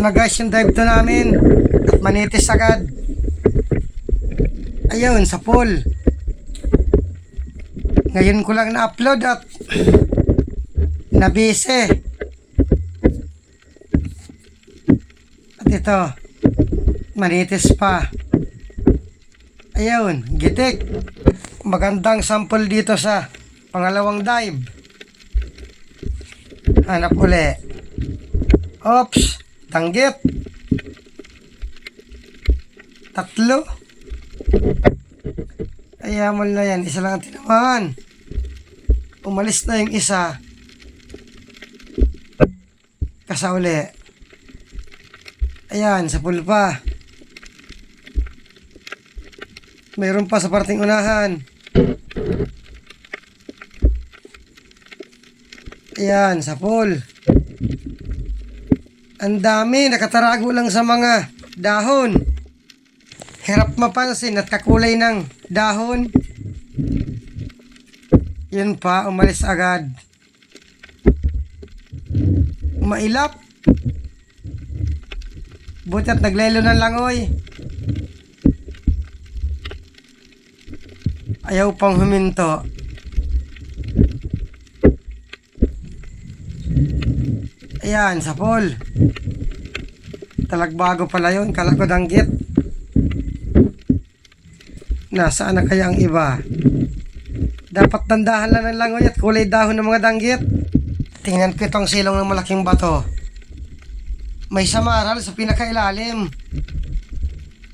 na guys yung dive to namin. At manitis agad. Ayun, sa pool. Ngayon ko lang na-upload at nabise. At ito, manitis pa. Ayun, gitik. Magandang sample dito sa pangalawang dive. Hanap uli. Oops, tanggit. Tatlo. Ayamal na yan, isa lang ang tinamaan. Umalis na yung isa. Kasa uli. Ayan, sa pool pa. Mayroon pa sa parting unahan. Ayan, sa pool. Ang dami, nakatarago lang sa mga dahon. Hirap mapansin at kakulay ng dahon. Yun pa, umalis agad. Mailap. Buti at naglelo ng langoy. Ayaw pang huminto. Ayan, sa pool. Talagbago pala yun. Kala ko danggit. Nasaan na kaya ang iba? Dapat tandahan lang ng langoy at kulay dahon ng mga danggit. Tingnan ko itong silong ng malaking bato. May samaral sa pinakailalim.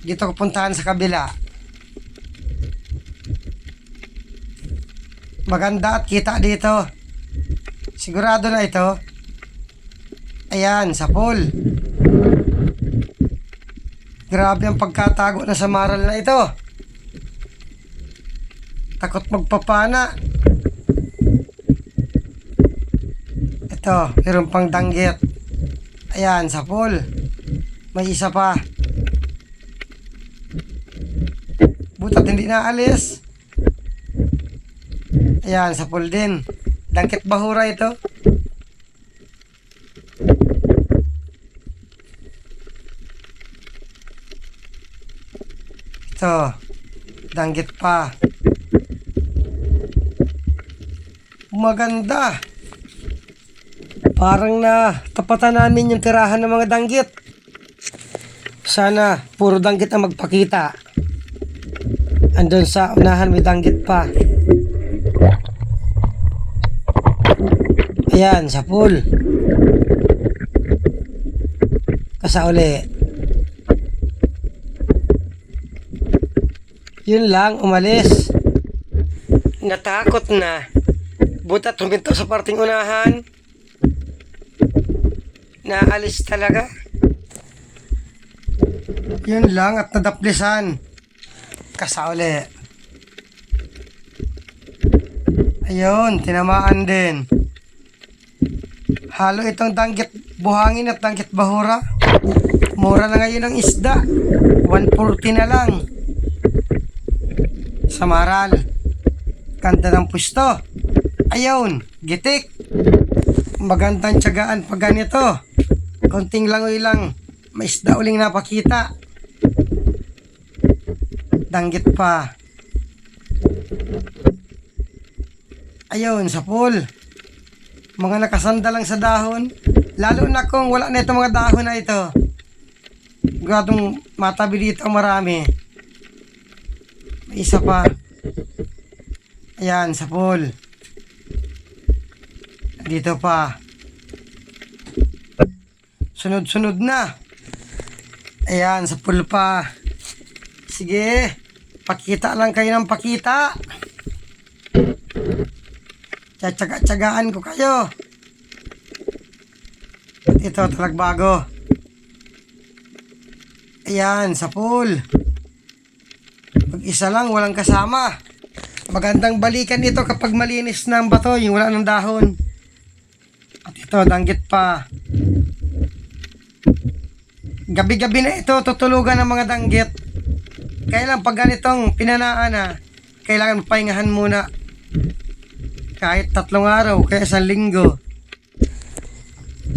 Dito ko puntahan sa kabila. Maganda at kita dito. Sigurado na ito. Ayan, sa pool. Grabe ang pagkatago na samaral na ito. Takot magpapana. Ito, mayroon pang danggit. Ayan, sa pool. May isa pa. Butat hindi naalis. Ayan, sa pool din. Danggit bahura ito. Ito, danggit pa. Maganda. Parang na tapatan namin yung tirahan ng mga danggit. Sana puro danggit ang magpakita. Andun sa unahan may danggit pa. Ayan, sa pool. Kasa uli. Yun lang, umalis. Natakot na. Butat huminto sa parting unahan. Naalis talaga. Yun lang at nadaplisan. Kasa uli. Ayun, tinamaan din. Halo itong danggit buhangin at danggit bahura. Mura na ngayon ang isda. 140 na lang. Samaral. Ganda ng pusto. Ayun, gitik. Magandang tiyagaan pag ganito. Konting langoy lang. May isda uling napakita. Danggit pa. Ayun, sa pool. Mga nakasanda lang sa dahon. Lalo na kung wala na itong mga dahon na ito. Gradong matabi dito marami. May isa pa. Ayan, sa pool. Dito pa. Sunod-sunod na. Ayan, sa pool pa. Sige. Pakita lang kayo ng pakita. Tiyatsaga-tsagaan ko kayo. At ito, talagbago. Ayan, sa pool. Pag isa lang, walang kasama. Magandang balikan ito kapag malinis na ang bato, yung wala ng dahon. At ito, danggit pa. Gabi-gabi na ito, tutulugan ng mga danggit. Kaya lang, pag ganitong pinanaan na, kailangan pahingahan muna. Kahit 3 araw, kaya 1 linggo.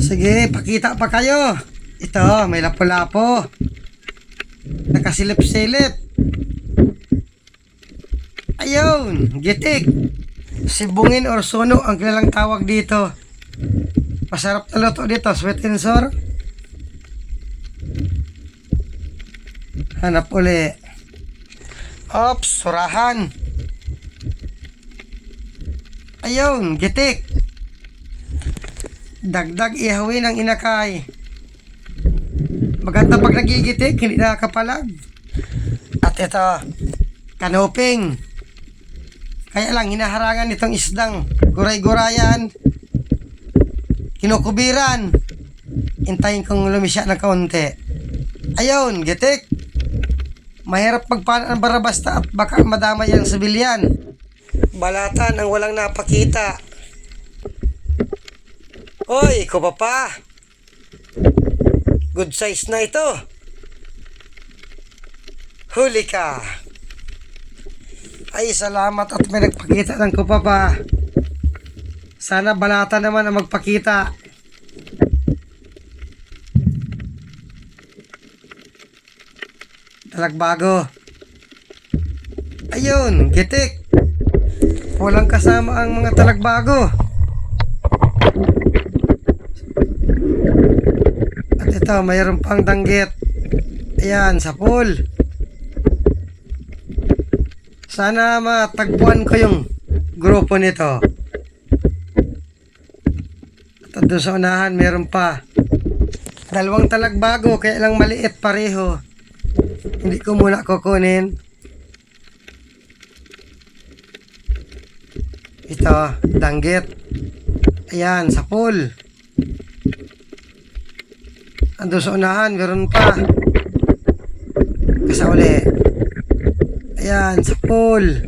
Sige, pakita pa kayo. Ito, may lapo-lapo. Nakasilip-silip. Ayun, gitik. Sibungin or suno ang kilalang tawag dito. Masarap na luto dito, sweet and sour. Hanap uli. Ops, surahan. Ayun, gitik. Dagdag ihawin ang inakay. Maganda pag nagigitik, hindi nakakapalag. At ito, kanuping. Kaya lang, hinaharangan nitong isdang guray-gurayan. Kinukubiran. Intayin kong lumisya ng kaunti. Ayun, gitik. Mahirap pagpaan ang barabasta at baka madamay ang sibilyan. Balatan ang walang napakita. Hoy, kupapa. Good size na ito. Huli ka. Ay, salamat at may nagpakita ng kupapa. Sana balata naman ang magpakita. Talagbago. Ayun, gitik. Walang kasama ang mga talagbago. At ito, mayroon pang danggit. Ayan, sa pool. Sana matagpuan ko yung grupo nito. At doon sa unahan, mayroon pa. Dalawang talagbago, kaya lang maliit pareho. Hindi ko muna kukunin. Ito, danggit. Ayan, sa pool. Ando sa unahan, meron pa. Kasauli. Ayan, sa pool.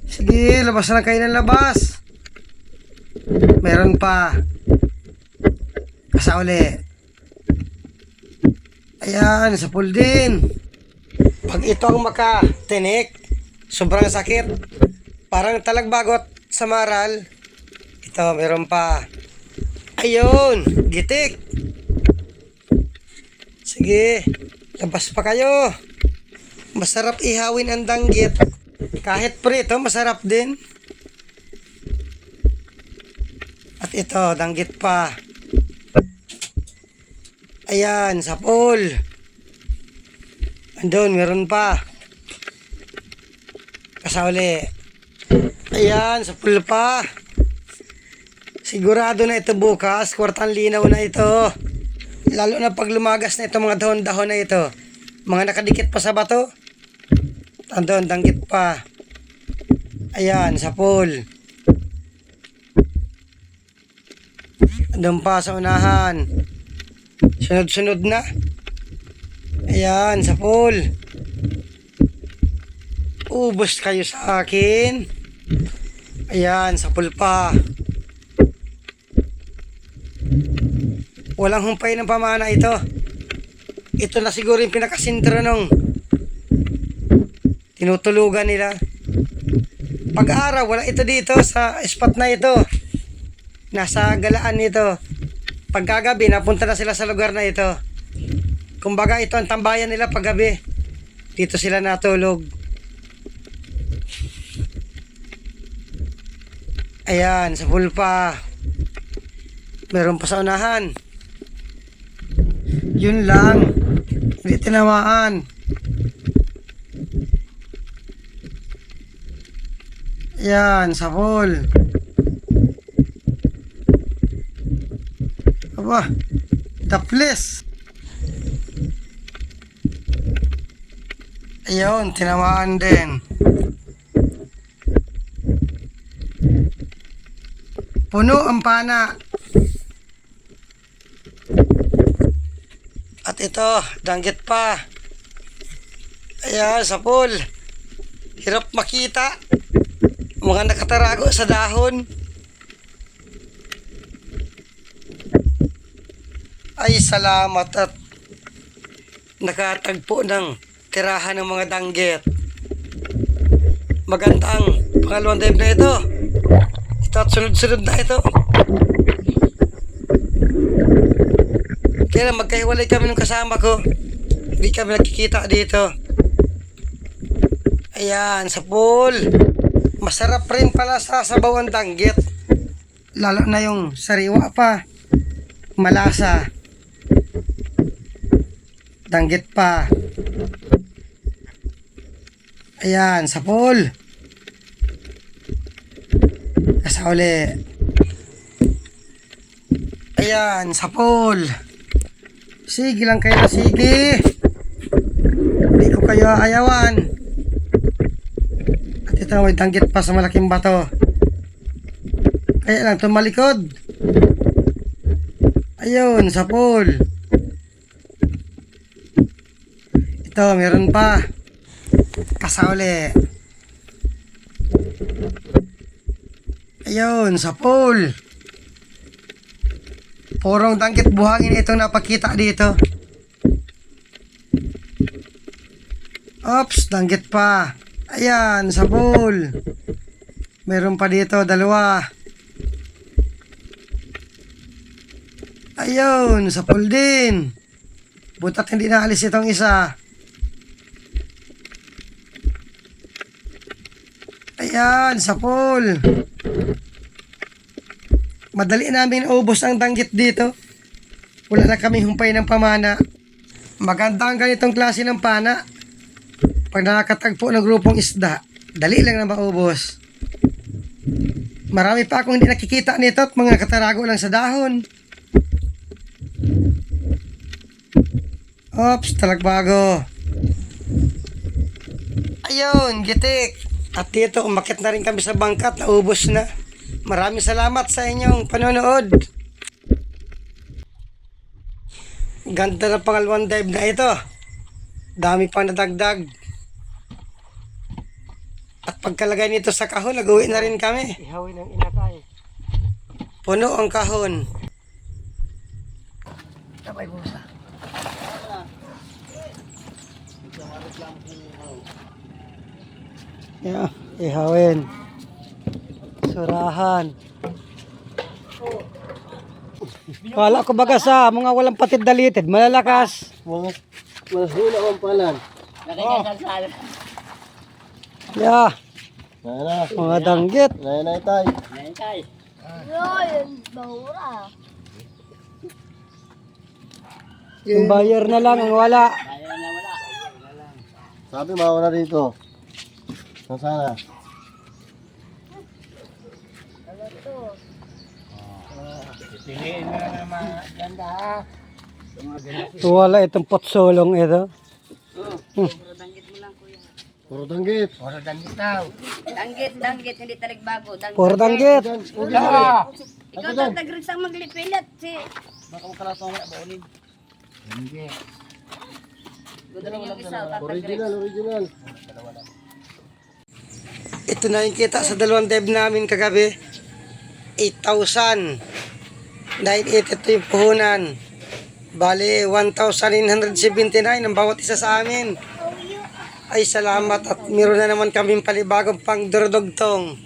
Sige, labas na kayo ng labas. Meron pa. Kasauli. Ayan, sa pool din. Pag ito ang makatinik, sobrang sakit. Parang talagbagot sa maral. Ito, meron pa. Ayun, gitik. Sige, labas pa kayo. Masarap ihawin ang danggit. Kahit prito, masarap din. At ito, danggit pa. Ayan, sa pool. Andun, meron pa. Kasauli. Ayan, sa pool pa. Sigurado na ito bukas. Kwartang linaw na ito. Lalo na pag lumagas na ito mga dahon-dahon na ito. Mga nakadikit pa sa bato. Andun, danggit pa. Ayan, sa pool. Andun pa sa unahan. Sunod-sunod na. Ayan, sa pool. Ubos kayo sa akin. Ayan, sa pool pa. Walang humpay ng pamana ito. Ito na siguro yung pinakasintro nung tinutulugan nila. Pag-araw, wala ito dito sa spot na ito. Nasa galaan nito. Pagkagabi, napunta na sila sa lugar na ito. Kumbaga, ito ang tambayan nila paggabi. Dito sila natulog. Ayan, sa pool pa. Meron pa sa unahan. Yun lang. Hindi tinamaan. Ayan, sa pool. Aba, taples. Ayun, tinamaan din. Puno ang pana. At ito, danggit pa. Ayan, sa pool. Hirap makita. Mga nakatarago sa dahon. Ay, salamat at nakatagpo ng tirahan ng mga danggit. Magandang pangalawang dive na ito. Ito at sunod-sunod na ito. Kaya lang, magkahiwalay kami ng kasama ko. Hindi kami nagkikita dito. Ayan, sa pool. Masarap rin pala sa sabaw ang danggit. Lalo na yung sariwa pa. Malasa. Danggit pa. Ayan, sa pool. Asa uli. Ayan, sa pool. Sige lang kayo na sige. Hindi ko kayo ayawan. At ito may danggit pa sa malaking bato. Kaya lang tumalikod. Ayun, sa pool. Ito, meron pa. Kasauli. Ayun, sa pool. Purong danggit buhangin itong napakita dito. Oops, danggit pa. Ayan, sa pool. Meron pa dito, dalawa. Ayun, sa pool din. Butat hindi naalis itong isa. Ayan, sa pool. Madali namin ubos ang danggit dito. Wala na kami humpay ng pamana. Maganda ang ganitong klase ng pana. Pag nakakatagpo ng grupong isda, dali lang na maubos. Marami pa akong hindi nakikita nito at mga katarago lang sa dahon. Oops, talagbago. Ayun, gitik. At dito, umakit na rin kami sa bangkat, naubos na. Maraming salamat sa inyong panonood. Ganda na pangalawang dive na ito. Dami pang nadagdag. At pagkalagay nito sa kahon, nag-uwi na rin kami. Ihawin ang inakay. Puno ang kahon. Sabay busa. Yeah, ihawin. Surahan. Wala ko baga sa mga walang patid dalited, malalakas. Mga hula ang palan. Yeah, Nana. mga danggit. Nana tay. Yung buyer na lang ang wala. Sabi mawala dito. Sana. Piliin mo na mga ganda ha. Wala itong potsolong ito. Puro danggit. Puro danggit daw. Danggit, hindi taligbago. Puro danggit. Ikaw daw tagrigsang maglipilat. Baka makalasong mo ba ulit? Danggit. Yung isa, Original. Ito na yung kita sa dalawang dive namin kagabi. 8,000. 980 yung puhunan. Bali, 1,979 ang bawat isa sa amin. Ay, salamat at meron na naman kaming palibagong pang durdugtong.